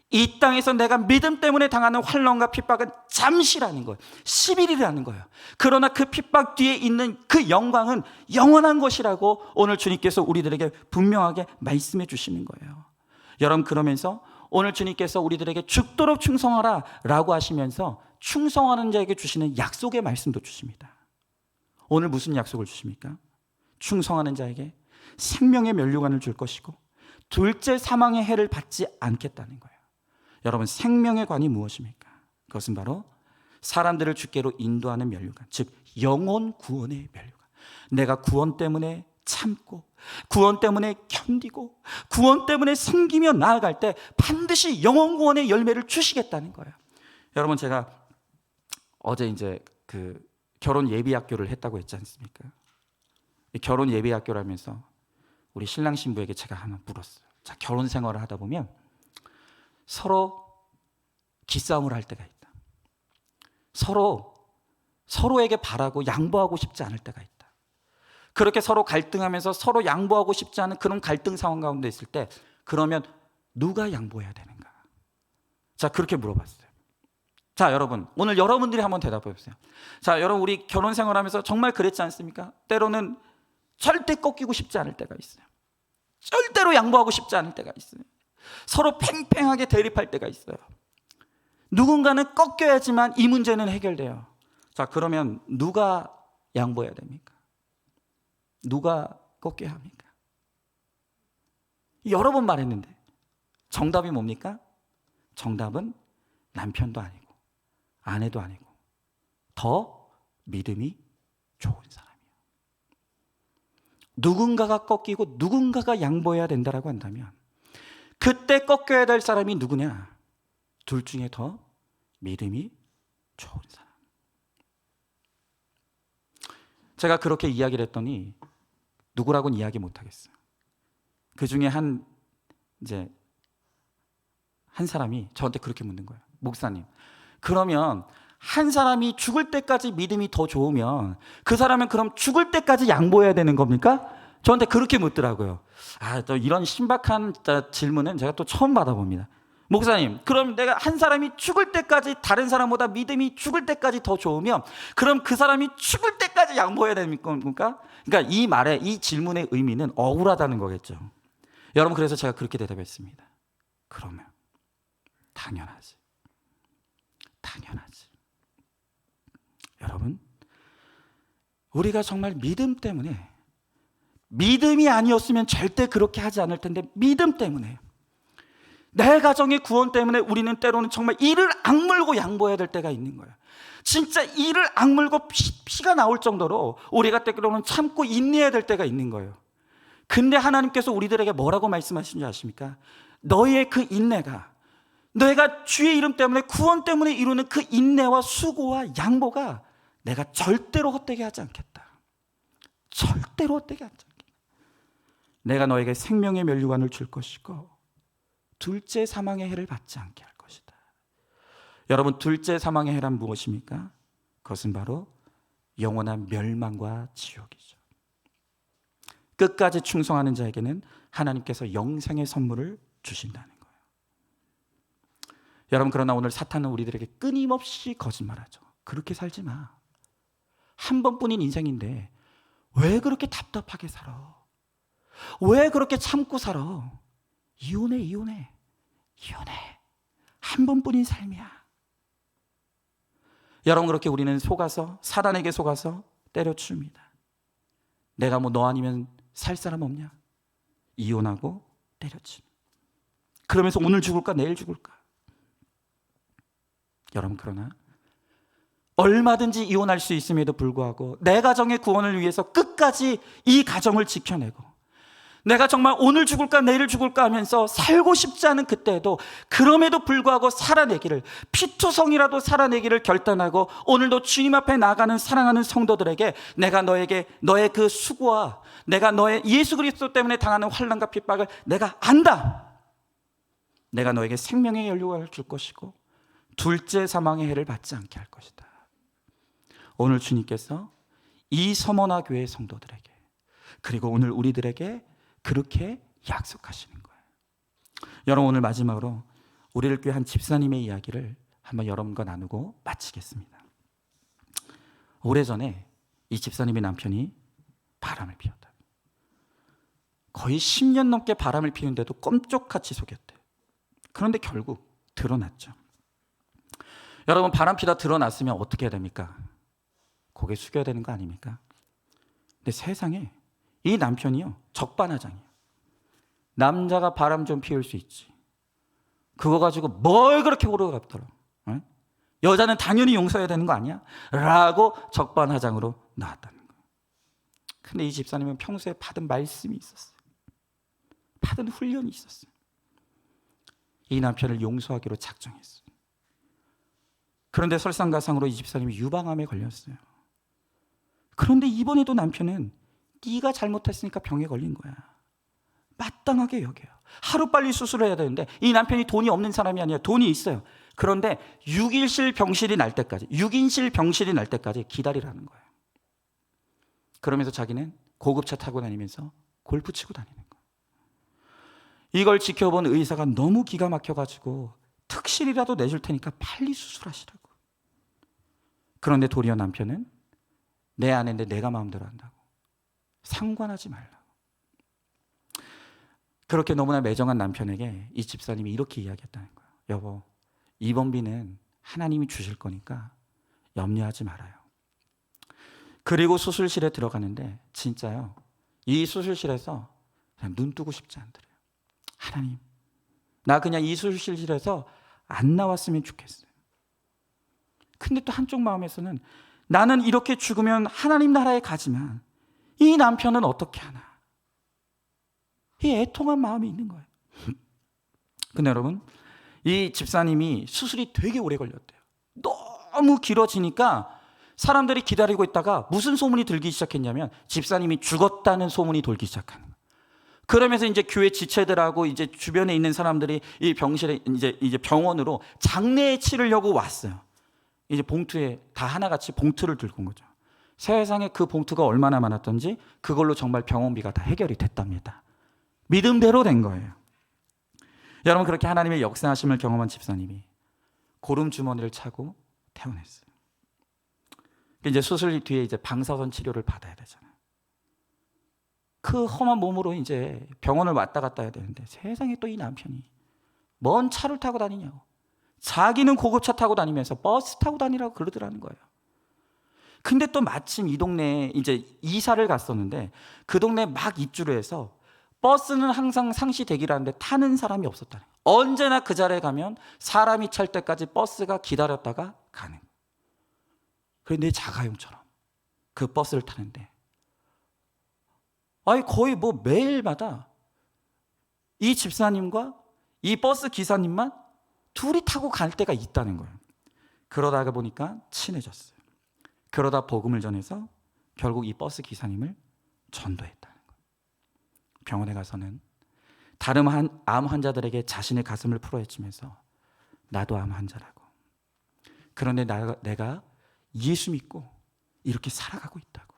이 땅에서 내가 믿음 때문에 당하는 환난과 핍박은 잠시라는 거예요. 10일이라는 거예요. 그러나 그 핍박 뒤에 있는 그 영광은 영원한 것이라고 오늘 주님께서 우리들에게 분명하게 말씀해 주시는 거예요. 여러분, 그러면서 오늘 주님께서 우리들에게 죽도록 충성하라 라고 하시면서 충성하는 자에게 주시는 약속의 말씀도 주십니다. 오늘 무슨 약속을 주십니까? 충성하는 자에게 생명의 면류관을 줄 것이고 둘째 사망의 해를 받지 않겠다는 거예요. 여러분, 생명의 관이 무엇입니까? 그것은 바로 사람들을 주께로 인도하는 면류관, 즉 영혼 구원의 면류관. 내가 구원 때문에 참고, 구원 때문에 견디고, 구원 때문에 섬기며 나아갈 때 반드시 영혼 구원의 열매를 주시겠다는 거예요. 여러분, 제가 어제 이제 그 결혼 예비학교를 했다고 했지 않습니까? 결혼 예비학교를 하면서 우리 신랑 신부에게 제가 하나 물었어요. 자, 결혼 생활을 하다 보면 서로 기싸움을 할 때가 있다. 서로에게 바라고 양보하고 싶지 않을 때가 있다. 그렇게 서로 갈등하면서 서로 양보하고 싶지 않은 그런 갈등 상황 가운데 있을 때, 그러면 누가 양보해야 되는가? 자, 그렇게 물어봤어요. 자, 여러분, 오늘 여러분들이 한번 대답해 보세요. 자, 여러분, 우리 결혼 생활하면서 정말 그랬지 않습니까? 때로는 절대 꺾이고 싶지 않을 때가 있어요. 절대로 양보하고 싶지 않을 때가 있어요. 서로 팽팽하게 대립할 때가 있어요. 누군가는 꺾여야지만 이 문제는 해결돼요. 자, 그러면 누가 양보해야 됩니까? 누가 꺾여야 합니까? 여러 번 말했는데 정답이 뭡니까? 정답은 남편도 아니고 아내도 아니고 더 믿음이 좋은 사람이에요. 누군가가 꺾이고 누군가가 양보해야 된다라고 한다면 그때 꺾여야 될 사람이 누구냐? 둘 중에 더 믿음이 좋은 사람. 제가 그렇게 이야기를 했더니 누구라고는 이야기 못하겠어요. 그 중에 한 사람이 저한테 그렇게 묻는 거예요. 목사님, 그러면 한 사람이 죽을 때까지 믿음이 더 좋으면 그 사람은 그럼 죽을 때까지 양보해야 되는 겁니까? 저한테 그렇게 묻더라고요. 또 이런 신박한 질문은 제가 또 처음 받아봅니다. 목사님, 그럼 내가 한 사람이 죽을 때까지 다른 사람보다 믿음이 죽을 때까지 더 좋으면 그럼 그 사람이 죽을 때까지 양보해야 됩니까? 그러니까 이 말의, 이 질문의 의미는 억울하다는 거겠죠. 여러분, 그래서 제가 그렇게 대답했습니다. 그러면 당연하지. 여러분, 우리가 정말 믿음 때문에, 믿음이 아니었으면 절대 그렇게 하지 않을 텐데 믿음 때문에, 내 가정의 구원 때문에 우리는 때로는 정말 이를 악물고 양보해야 될 때가 있는 거예요. 진짜 이를 악물고 피가 나올 정도로 우리가 때로는 참고 인내해야 될 때가 있는 거예요. 근데 하나님께서 우리들에게 뭐라고 말씀하신 줄 아십니까? 너의 그 인내가, 너희가 주의 이름 때문에 구원 때문에 이루는 그 인내와 수고와 양보가 내가 절대로 헛되게 하지 않겠다. 절대로 헛되게 하지 않겠다. 내가 너에게 생명의 면류관을 줄 것이고 둘째 사망의 해를 받지 않게 할 것이다. 여러분, 둘째 사망의 해란 무엇입니까? 그것은 바로 영원한 멸망과 지옥이죠. 끝까지 충성하는 자에게는 하나님께서 영생의 선물을 주신다는 거예요. 여러분, 그러나 오늘 사탄은 우리들에게 끊임없이 거짓말하죠. 그렇게 살지 마. 한 번뿐인 인생인데 왜 그렇게 답답하게 살아? 왜 그렇게 참고 살아? 이혼해. 한 번뿐인 삶이야. 여러분, 그렇게 우리는 속아서, 사단에게 속아서 때려칩니다. 내가 너 아니면 살 사람 없냐? 이혼하고 때려칩니다. 그러면서 오늘 죽을까 내일 죽을까? 여러분, 그러나 얼마든지 이혼할 수 있음에도 불구하고 내 가정의 구원을 위해서 끝까지 이 가정을 지켜내고, 내가 정말 오늘 죽을까 내일 죽을까 하면서 살고 싶지 않은 그때에도 그럼에도 불구하고 살아내기를, 피투성이라도 살아내기를 결단하고 오늘도 주님 앞에 나가는 사랑하는 성도들에게 내가 너에게 너의 그 수고와 내가 너의 예수 그리스도 때문에 당하는 환난과 핍박을 내가 안다. 내가 너에게 생명의 연료를 줄 것이고 둘째 사망의 해를 받지 않게 할 것이다. 오늘 주님께서 이 서머나 교회 성도들에게, 그리고 오늘 우리들에게 그렇게 약속하시는 거예요. 여러분, 오늘 마지막으로 우리를 교회 한 집사님의 이야기를 한번 여러분과 나누고 마치겠습니다. 오래전에 이 집사님의 남편이 바람을 피웠다. 거의 10년 넘게 바람을 피우는데도 껌쪽같이 속였대요. 그런데 결국 드러났죠. 여러분, 바람 피다 드러났으면 어떻게 해야 됩니까? 고개 숙여야 되는 거 아닙니까? 근데 세상에 이 남편이요, 적반하장이에요. 남자가 바람 좀 피울 수 있지. 그거 가지고 뭘 그렇게 오르갑더라. 여자는 당연히 용서해야 되는 거 아니야? 라고 적반하장으로 나왔다는 거예요. 근데 이 집사님은 평소에 받은 말씀이 있었어요. 받은 훈련이 있었어요. 이 남편을 용서하기로 작정했어요. 그런데 설상가상으로 이 집사님이 유방암에 걸렸어요. 그런데 이번에도 남편은 네가 잘못했으니까 병에 걸린 거야. 마땅하게 여겨요. 하루빨리 수술을 해야 되는데 이 남편이 돈이 없는 사람이 아니라 돈이 있어요. 그런데 6일실 병실이 날 때까지 기다리라는 거예요. 그러면서 자기는 고급차 타고 다니면서 골프 치고 다니는 거예요. 이걸 지켜본 의사가 너무 기가 막혀가지고 특실이라도 내줄 테니까 빨리 수술하시라고. 그런데 도리어 남편은 내 아내인데 내가 마음대로 한다고. 상관하지 말라고. 그렇게 너무나 매정한 남편에게 이 집사님이 이렇게 이야기했다는 거예요. 여보, 입원비는 하나님이 주실 거니까 염려하지 말아요. 그리고 수술실에 들어가는데 진짜요, 이 수술실에서 그냥 눈 뜨고 싶지 않더래요. 하나님, 나 그냥 이 수술실에서 안 나왔으면 좋겠어요. 근데 또 한쪽 마음에서는 나는 이렇게 죽으면 하나님 나라에 가지만 이 남편은 어떻게 하나, 이 애통한 마음이 있는 거예요. 근데 여러분, 이 집사님이 수술이 되게 오래 걸렸대요. 너무 길어지니까 사람들이 기다리고 있다가 무슨 소문이 들기 시작했냐면 집사님이 죽었다는 소문이 돌기 시작하는 거예요. 그러면서 이제 교회 지체들하고 이제 주변에 있는 사람들이 이 병실에 이제 병원으로 장례에 치르려고 왔어요. 이제 봉투에 다 하나같이 봉투를 들고 온 거죠. 세상에 그 봉투가 얼마나 많았던지 그걸로 정말 병원비가 다 해결이 됐답니다. 믿음대로 된 거예요. 여러분, 그렇게 하나님의 역사하심을 경험한 집사님이 고름 주머니를 차고 퇴원했어요. 이제 수술 뒤에 이제 방사선 치료를 받아야 되잖아요. 그 험한 몸으로 이제 병원을 왔다 갔다 해야 되는데 세상에 또 이 남편이 뭔 차를 타고 다니냐고. 자기는 고급차 타고 다니면서 버스 타고 다니라고 그러더라는 거예요. 근데 또 마침 이 동네에 이제 이사를 갔었는데 그 동네 막 입주를 해서 버스는 항상 상시 대기를 하는데 타는 사람이 없었다는 거예요. 언제나 그 자리에 가면 사람이 찰 때까지 버스가 기다렸다가 가는 거예요. 그런데 자가용처럼 그 버스를 타는데 거의 뭐 매일마다 이 집사님과 이 버스 기사님만 둘이 타고 갈 때가 있다는 거예요. 그러다가 보니까 친해졌어요. 그러다 복음을 전해서 결국 이 버스 기사님을 전도했다는 거예요. 병원에 가서는 다른 암 환자들에게 자신의 가슴을 풀어헤치면서 나도 암 환자라고. 그런데 내가 예수 믿고 이렇게 살아가고 있다고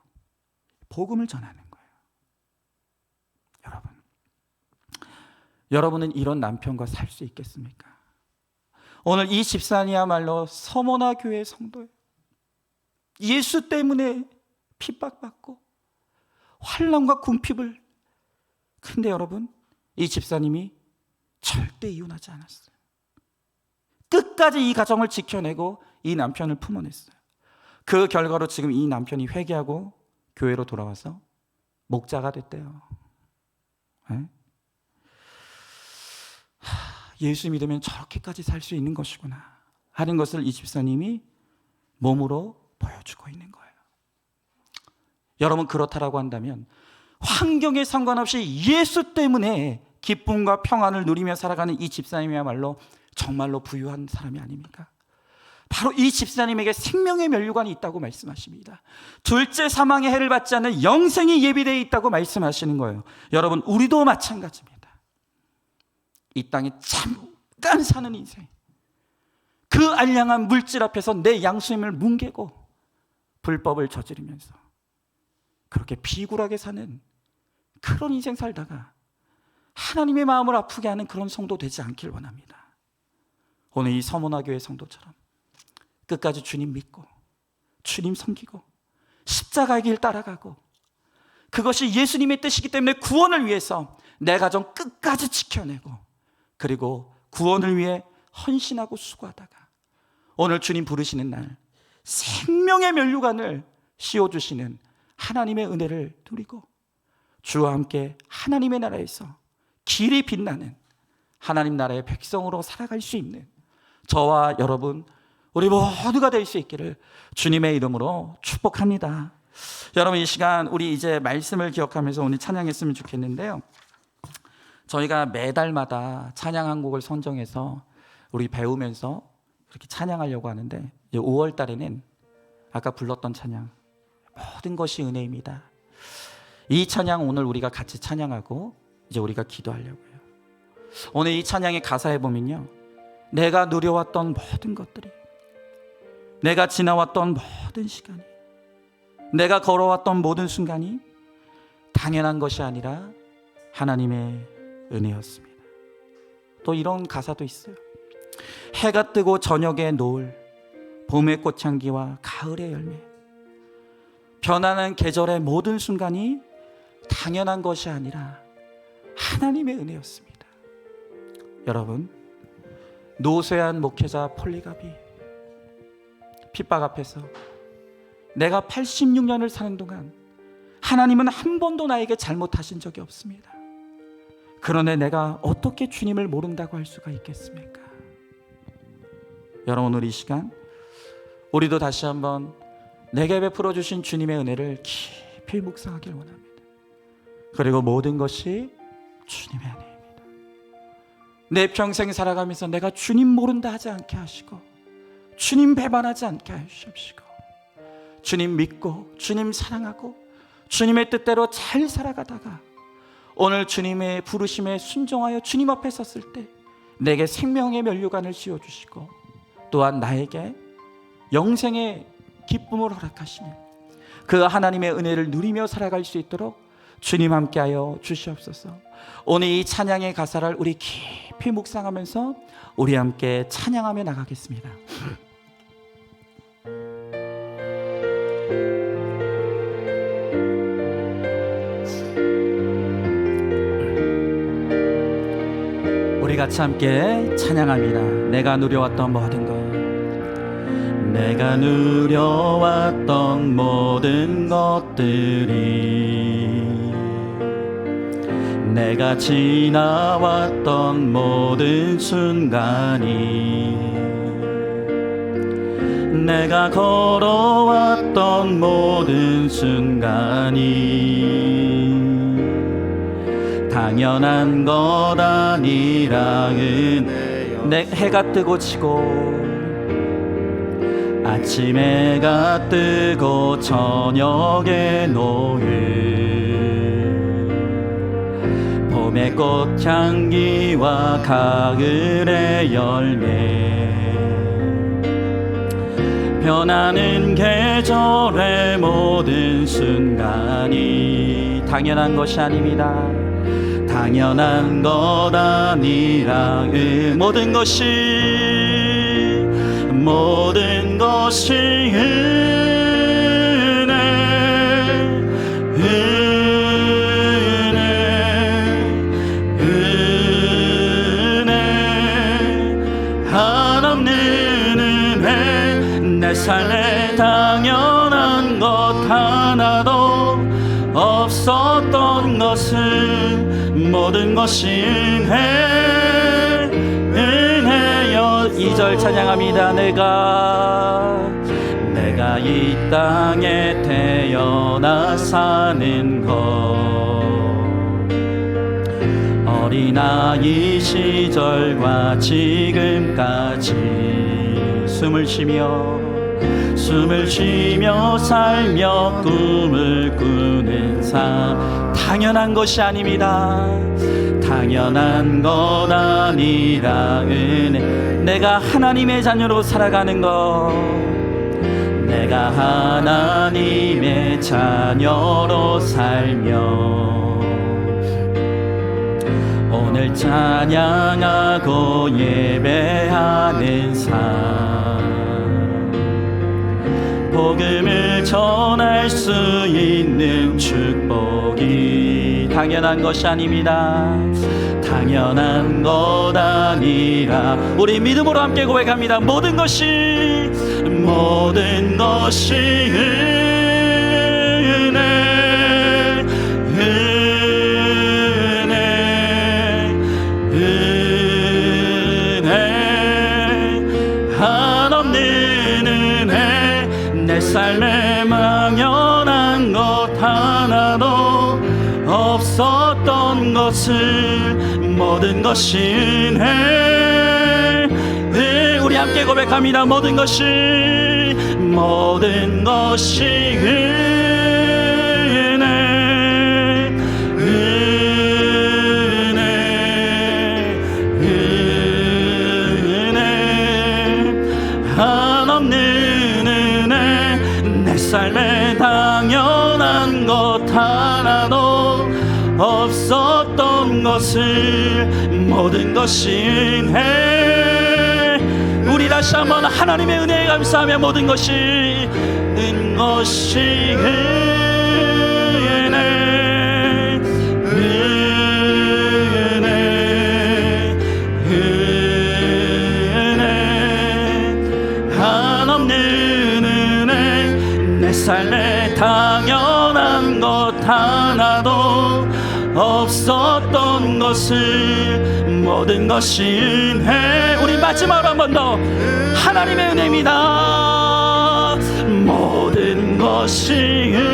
복음을 전하는 거예요. 여러분은 이런 남편과 살 수 있겠습니까? 오늘 이 집사니야말로 서머나 교회 성도예요. 예수 때문에 핍박받고 환난과 궁핍을. 근데 여러분, 이 집사님이 절대 이혼하지 않았어요. 끝까지 이 가정을 지켜내고 이 남편을 품어냈어요. 그 결과로 지금 이 남편이 회개하고 교회로 돌아와서 목자가 됐대요. 예수 믿으면 저렇게까지 살 수 있는 것이구나 하는 것을 이 집사님이 몸으로 보여주고 있는 거예요. 여러분, 그렇다라고 한다면 환경에 상관없이 예수 때문에 기쁨과 평안을 누리며 살아가는 이 집사님이야말로 정말로 부유한 사람이 아닙니까? 바로 이 집사님에게 생명의 면류관이 있다고 말씀하십니다. 둘째 사망의 해를 받지 않는 영생이 예비되어 있다고 말씀하시는 거예요. 여러분, 우리도 마찬가지입니다. 이 땅에 잠깐 사는 인생, 그 알량한 물질 앞에서 내 양심을 뭉개고 불법을 저지르면서 그렇게 비굴하게 사는 그런 인생 살다가 하나님의 마음을 아프게 하는 그런 성도 되지 않길 원합니다. 오늘 이 서머나 교회 성도처럼 끝까지 주님 믿고 주님 섬기고 십자가의 길 따라가고 그것이 예수님의 뜻이기 때문에 구원을 위해서 내 가정 끝까지 지켜내고 그리고 구원을 위해 헌신하고 수고하다가 오늘 주님 부르시는 날 생명의 면류관을 씌워주시는 하나님의 은혜를 누리고 주와 함께 하나님의 나라에서 길이 빛나는 하나님 나라의 백성으로 살아갈 수 있는 저와 여러분, 우리 모두가 될 수 있기를 주님의 이름으로 축복합니다. 여러분, 이 시간 우리 이제 말씀을 기억하면서 오늘 찬양했으면 좋겠는데요, 저희가 매달마다 찬양 한 곡을 선정해서 우리 배우면서 그렇게 찬양하려고 하는데, 이제 5월 달에는 아까 불렀던 찬양, 모든 것이 은혜입니다. 이 찬양 오늘 우리가 같이 찬양하고 이제 우리가 기도하려고요. 오늘 이 찬양의 가사에 보면요, 내가 누려왔던 모든 것들이, 내가 지나왔던 모든 시간이, 내가 걸어왔던 모든 순간이 당연한 것이 아니라 하나님의 은혜였습니다. 또 이런 가사도 있어요. 해가 뜨고 저녁의 노을, 봄의 꽃향기와 가을의 열매, 변하는 계절의 모든 순간이 당연한 것이 아니라 하나님의 은혜였습니다. 여러분, 노쇠한 목회자 폴리갑이 핍박 앞에서 내가 86년을 사는 동안 하나님은 한 번도 나에게 잘못하신 적이 없습니다. 그러네 내가 어떻게 주님을 모른다고 할 수가 있겠습니까? 여러분, 오늘 이 시간 우리도 다시 한번 내게 베풀어 주신 주님의 은혜를 깊이 묵상하길 원합니다. 그리고 모든 것이 주님의 은혜입니다. 내 평생 살아가면서 내가 주님 모른다 하지 않게 하시고, 주님 배반하지 않게 하시옵시고, 주님 믿고 주님 사랑하고 주님의 뜻대로 잘 살아가다가 오늘 주님의 부르심에 순종하여 주님 앞에 섰을 때 내게 생명의 면류관을 씌워주시고, 또한 나에게 영생의 기쁨을 허락하시는 그 하나님의 은혜를 누리며 살아갈 수 있도록 주님 함께하여 주시옵소서. 오늘 이 찬양의 가사를 우리 깊이 묵상하면서 우리 함께 찬양하며 나가겠습니다. 우리 같이 함께 찬양합니다. 내가 누려왔던 모든 것, 내가 누려왔던 모든 것들이, 내가 지나왔던 모든 순간이, 내가 걸어왔던 모든 순간이 당연한 것 아니라 은혜여. 내 해가 뜨고 지고 아침 해가 뜨고 저녁에 노을, 봄의 꽃향기와 가을의 열매, 변하는 계절의 모든 순간이 당연한 것이 아닙니다. 당연한 것 아니라 모든 것이 은혜, 한없는 은혜. 내 삶에 당연한 것 하나도 없었던 것은 모든 것이 은혜여. 2절 찬양합니다. 내가 이 땅에 태어나 사는 것, 어린아이 시절과 지금까지 숨을 쉬며 살며 꿈을 꾸는 삶, 당연한 것이 아닙니다. 당연한 것 아니라 은혜. 내가 하나님의 자녀로 살아가는 것, 내가 하나님의 자녀로 살며 오늘 찬양하고 예배하는 삶, 복음을 전할 수 있는 축복이 당연한 것이 아닙니다. 당연한 것 아니라 우리 믿음으로 함께 고백합니다. 모든 것이 은혜, 은혜, 한없는 은혜 내 삶에 막연한 것 하나도 없었던 것을 모든 것이 은혜. 네, 우리 함께 고백합니다. 모든 것이 은혜, 한없는 은혜 내 삶에 당연한 것 하나도 없었던 것을 모든 것이 은혜. 우리 다시 한번 하나님의 은혜에 감사하며 모든 것이 은혜, 한없는 은혜 내 삶에 당연한 것 하나도 없었던 것을 모든 것이 은혜. 우리 마지막으로 한 번 더 하나님의 은혜입니다. 모든 것이 은혜,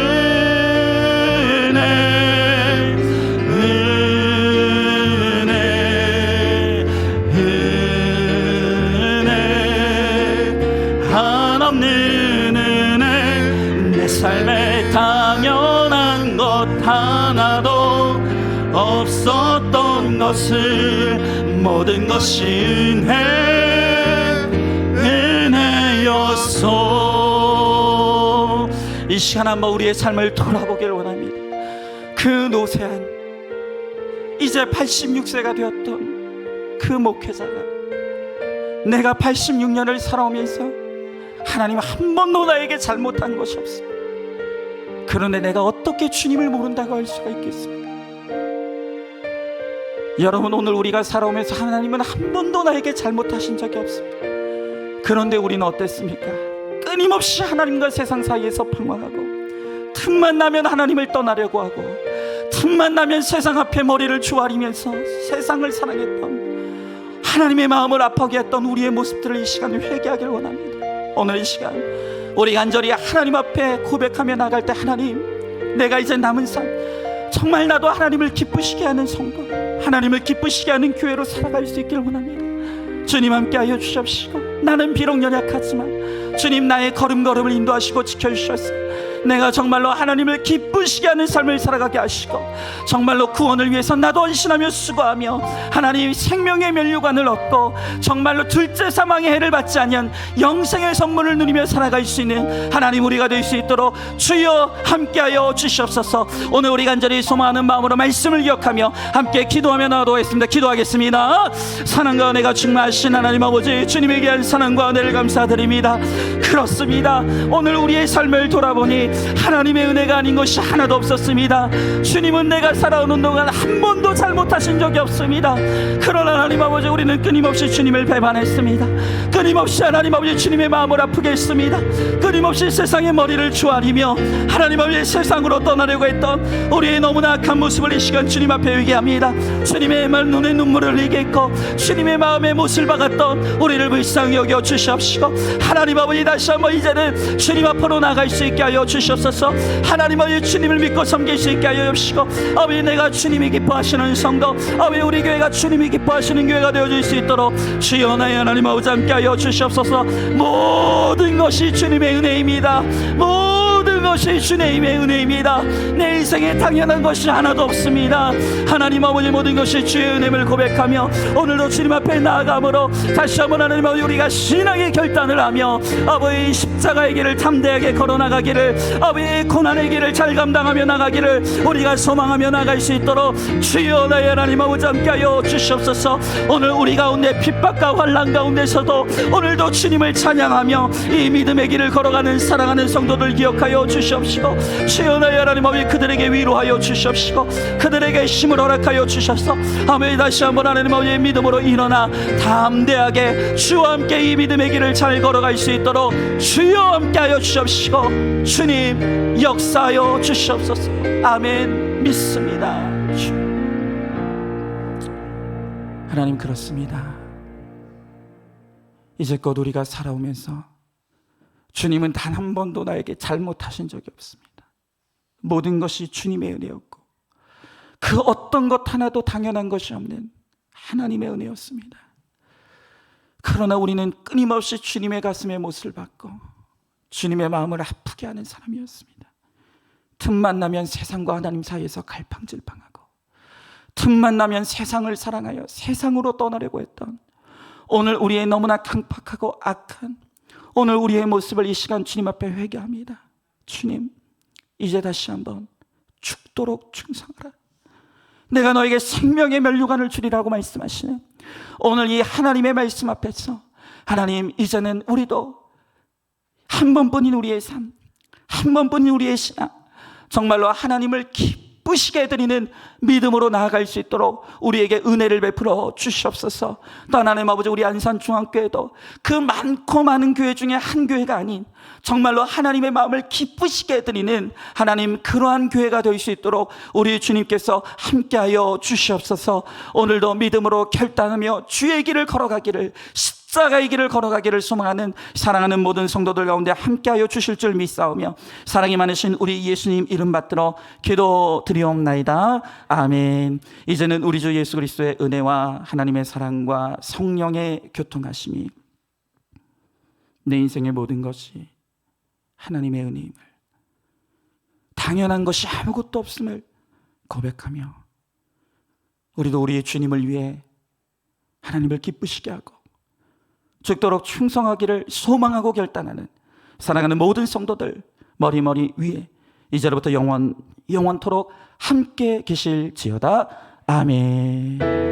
한없는 은혜 내 삶에 당연한 것 하나도 없었던 것을 모든 것이 은혜였소. 이 시간 한번 우리의 삶을 돌아보길 원합니다. 그 노쇠한 이제 86세가 되었던 그 목회자가 내가 86년을 살아오면서 하나님 한 번도 나에게 잘못한 것이 없습니다. 그런데 내가 어떻게 주님을 모른다고 할 수가 있겠습니까? 여러분, 오늘 우리가 살아오면서 하나님은 한 번도 나에게 잘못하신 적이 없습니다. 그런데 우리는 어땠습니까? 끊임없이 하나님과 세상 사이에서 방황하고, 틈만 나면 하나님을 떠나려고 하고, 틈만 나면 세상 앞에 머리를 조아리면서 세상을 사랑했던, 하나님의 마음을 아프게 했던 우리의 모습들을 이 시간에 회개하길 원합니다. 오늘 이 시간 우리 간절히 하나님 앞에 고백하며 나갈 때, 하나님, 내가 이제 남은 삶 정말 나도 하나님을 기쁘시게 하는 성도, 하나님을 기쁘시게 하는 교회로 살아갈 수 있길 원합니다. 주님 함께하여 주십시오. 나는 비록 연약하지만 주님 나의 걸음걸음을 인도하시고 지켜주셔서 내가 정말로 하나님을 기쁘시게 하는 삶을 살아가게 하시고, 정말로 구원을 위해서 나도 헌신하며 수고하며 하나님 생명의 면류관을 얻고 정말로 둘째 사망의 해를 받지 아니한 영생의 선물을 누리며 살아갈 수 있는 하나님 우리가 될 수 있도록 주여 함께하여 주시옵소서. 오늘 우리 간절히 소망하는 마음으로 말씀을 기억하며 함께 기도하며 나아가겠습니다. 기도하겠습니다. 사랑과 은혜가 충만하신 하나님 아버지, 주님에게 한 사랑과 은혜를 감사드립니다. 그렇습니다. 오늘 우리의 삶을 돌아보니 하나님의 은혜가 아닌 것이 하나도 없었습니다. 주님은 내가 살아오는 동안 한 번도 잘못하신 적이 없습니다. 그러나 하나님 아버지, 우리는 끊임없이 주님을 배반했습니다. 끊임없이 하나님 아버지 주님의 마음을 아프게 했습니다. 끊임없이 세상의 머리를 조아리며 하나님 아버지 세상으로 떠나려고 했던 우리의 너무나 악한 모습을 이 시간 주님 앞에 회개합니다. 주님의 눈에 눈물을 흘리게 했고 주님의 마음에 못을 박았던 우리를 불쌍히 여겨 주시옵시고, 하나님 아버지 다시 한번 이제는 주님 앞으로 나갈 수 있게 하여 주시옵소서. 하나님 아버지 주님을 믿고 섬길 수 있게 하여 주시고, 아버지 내가 주님이 기뻐하시는 성도, 아버지 우리 교회가 주님이 기뻐하시는 교회가 되어줄 수 있도록 주여 나의 하나님 아버지 함께 하여 주시옵소서. 모든 것이 주님의 은혜입니다. 모든 것이 주님의 은혜입니다. 내 인생에 당연한 것이 하나도 없습니다. 하나님 아버지 모든 것이 주의 은혜를 고백하며 오늘도 주님 앞에 나아감으로 다시 한번 하나님 아버지 우리가 신앙의 결단을 하며 아버지 십자가의 길을 담대하게 걸어나가기를, 아버지 고난의 길을 잘 감당하며 나가기를 우리가 소망하며 나갈 수 있도록 주여 나의 하나님 아버지 함께하여 주시옵소서. 오늘 우리 가운데 핍박과 환난 가운데서도 오늘도 주님을 찬양하며 이 믿음의 길을 걸어가는 사랑하는 성도들 기억하여 주시옵시고, 주여 나의 하나님 아버지 그들에게 위로하여 주시옵시고 그들에게 힘을 허락하여 주셔서 아멘. 다시 한번 하나님 아버지의 믿음으로 일어나 담대하게 주와 함께 이 믿음의 길을 잘 걸어갈 수 있도록 주여 함께하여 주시옵시고 주님 역사하여 주시옵소서. 아멘. 믿습니다. 하나님 그렇습니다. 이제껏 우리가 살아오면서 주님은 단 한 번도 나에게 잘못하신 적이 없습니다. 모든 것이 주님의 은혜였고 그 어떤 것 하나도 당연한 것이 없는 하나님의 은혜였습니다. 그러나 우리는 끊임없이 주님의 가슴에 못을 박고 주님의 마음을 아프게 하는 사람이었습니다. 틈만 나면 세상과 하나님 사이에서 갈팡질팡하고 틈만 나면 세상을 사랑하여 세상으로 떠나려고 했던 오늘 우리의 너무나 강팍하고 악한 오늘 우리의 모습을 이 시간 주님 앞에 회개합니다. 주님, 이제 다시 한번 죽도록 충성하라. 내가 너에게 생명의 면류관을 주리라고 말씀하시는 오늘 이 하나님의 말씀 앞에서 하나님, 이제는 우리도 한 번뿐인 우리의 삶, 한 번뿐인 우리의 신앙, 정말로 하나님을 기쁘시게 해드리는 믿음으로 나아갈 수 있도록 우리에게 은혜를 베풀어 주시옵소서. 또 하나님 아버지, 우리 안산중앙교회도 그 많고 많은 교회 중에 한 교회가 아닌 정말로 하나님의 마음을 기쁘시게 해드리는 하나님, 그러한 교회가 될 수 있도록 우리 주님께서 함께하여 주시옵소서. 오늘도 믿음으로 결단하며 주의 길을 걸어가기를, 십자가의 길을 걸어가기를 소망하는 사랑하는 모든 성도들 가운데 함께하여 주실 줄 믿사오며 사랑이 많으신 우리 예수님 이름 받들어 기도드리옵나이다. 아멘. 이제는 우리 주 예수 그리스도의 은혜와 하나님의 사랑과 성령의 교통하심이 내 인생의 모든 것이 하나님의 은혜임을, 당연한 것이 아무것도 없음을 고백하며 우리도 우리의 주님을 위해 하나님을 기쁘시게 하고 죽도록 충성하기를 소망하고 결단하는 사랑하는 모든 성도들 머리 위에 이제로부터 영원토록 함께 계실지어다. 아멘.